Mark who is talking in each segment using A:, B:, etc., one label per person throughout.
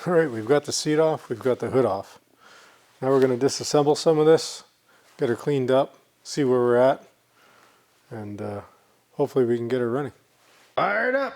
A: Alright, we've got the seat off, we've got the hood off. Now we're going to disassemble some of this, get her cleaned up, see where we're at, and hopefully we can get her running. Fired up!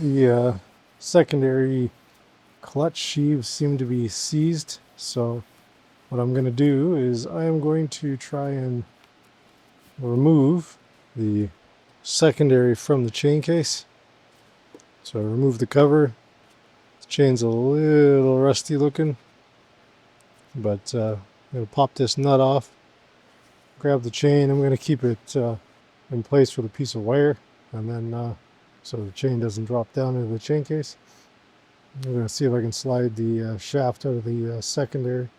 A: The secondary clutch sheaves seem to be seized, so what I'm going to do is I am going to try and remove the secondary from the chain case. So I remove the cover. The chain's a little rusty looking, but I'm going to pop this nut off, grab the chain. I'm going to keep it in place with a piece of wire, and then so the chain doesn't drop down into the chain case. I'm going to see if I can slide the shaft out of the secondary.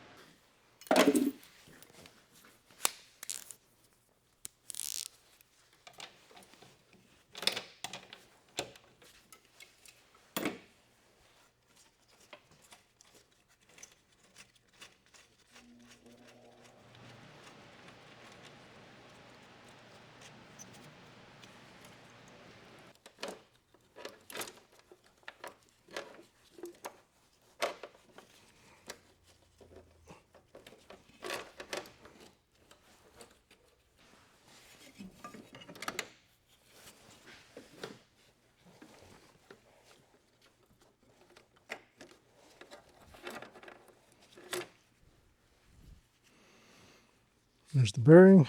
A: There's the bearing.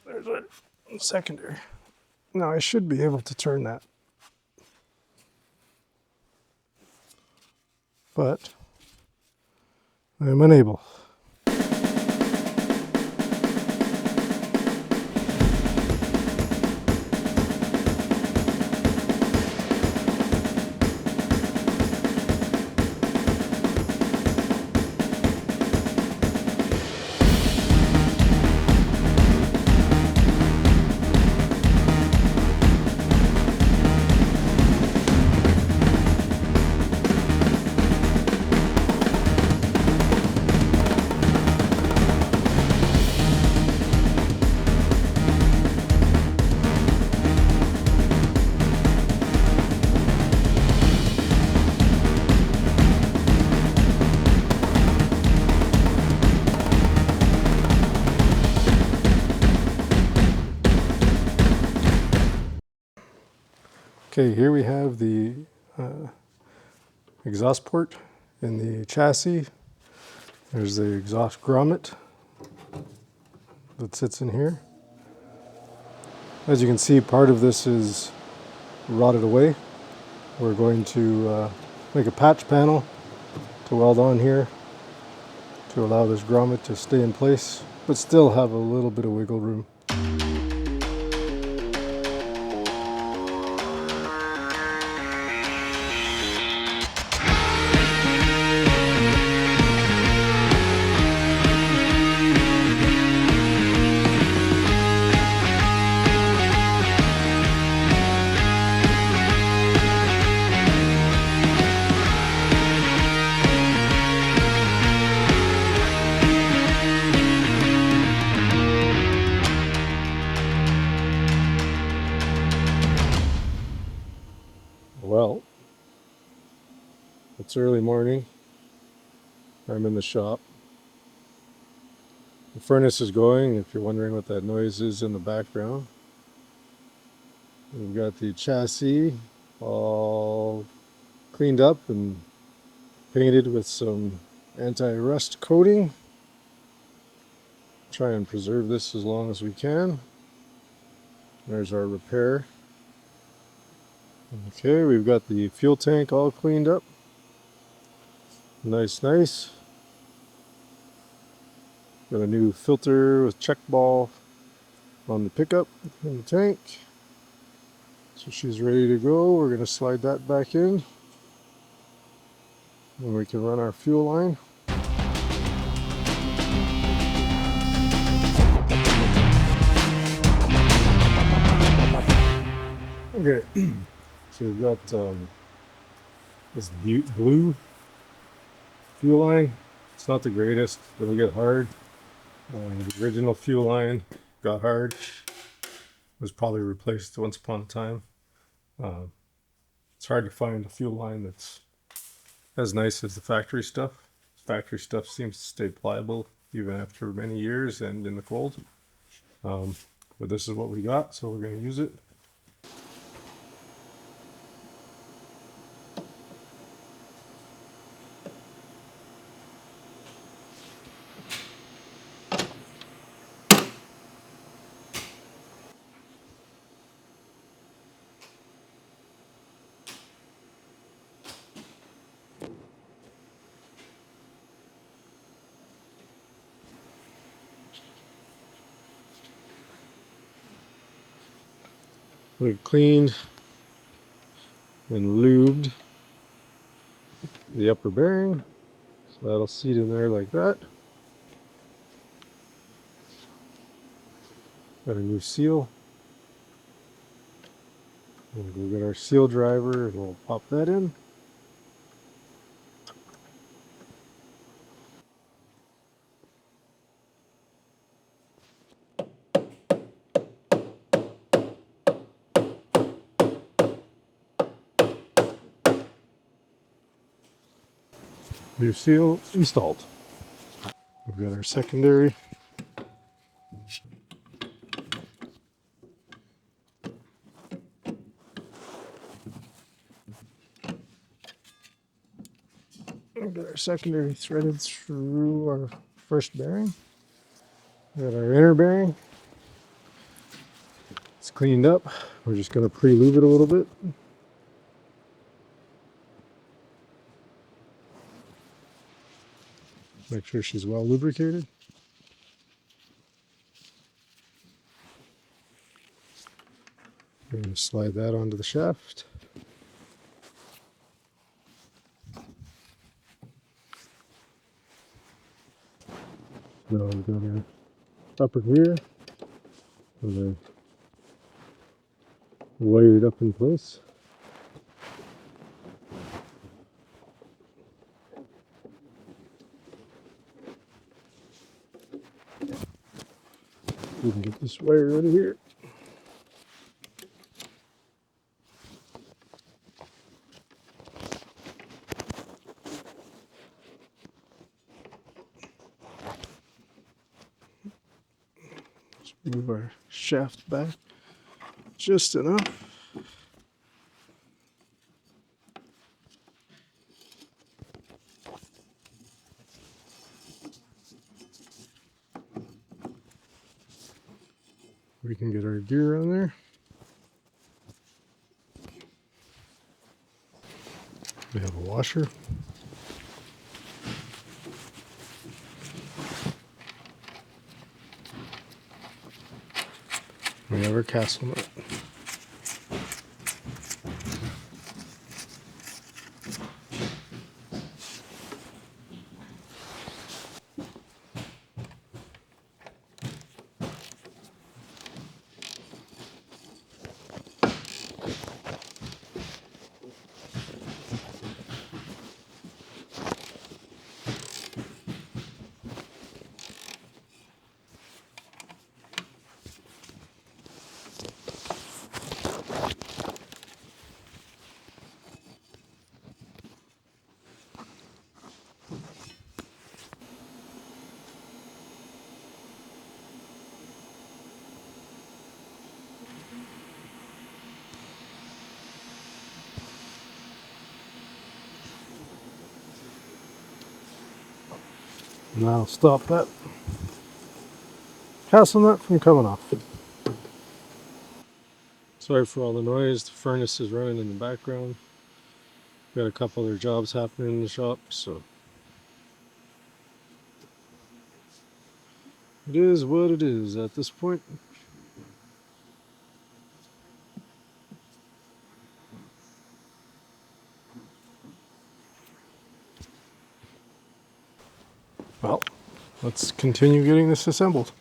A: There's a secondary. Now I should be able to turn that, but I am unable. Okay, here we have the exhaust port in the chassis. There's the exhaust grommet that sits in here. As you can see, part of this is rotted away. We're going to make a patch panel to weld on here to allow this grommet to stay in place, but still have a little bit of wiggle room. Well, it's early morning. I'm in the shop. The furnace is going, if you're wondering what that noise is in the background. We've got the chassis all cleaned up and painted with some anti-rust coating. Try and preserve this as long as we can. There's our repair. Okay, we've got the fuel tank all cleaned up. Nice, nice. Got a new filter with check ball on the pickup in the tank. So she's ready to go. We're going to slide that back in. And we can run our fuel line. Okay, so we've got this blue fuel line. It's not the greatest, it'll get hard. The original fuel line got hard. It was probably replaced once upon a time. It's hard to find a fuel line that's as nice as the factory stuff. Factory stuff seems to stay pliable even after many years and in the cold. But this is what we got, so we're going to use it. We've cleaned and lubed the upper bearing, so that'll seat in there like that. Got a new seal. We'll go get our seal driver and we'll pop that in. New seal installed. We've got our secondary. We got our secondary threaded through our first bearing. We got our inner bearing. It's cleaned up. We're just going to pre-lube it a little bit. Make sure she's well lubricated. We're going to slide that onto the shaft. Now we've got our upper gear with wired up in place. We can get this wire out of here. Just move our shaft back just enough. We can get our gear on there. We have a washer. We have our castle nut. Now stop that castle nut from coming off. Sorry for all the noise. The furnace is running in the background. Got a couple other jobs happening in the shop, so it is what it is at this point. Well, let's continue getting this assembled.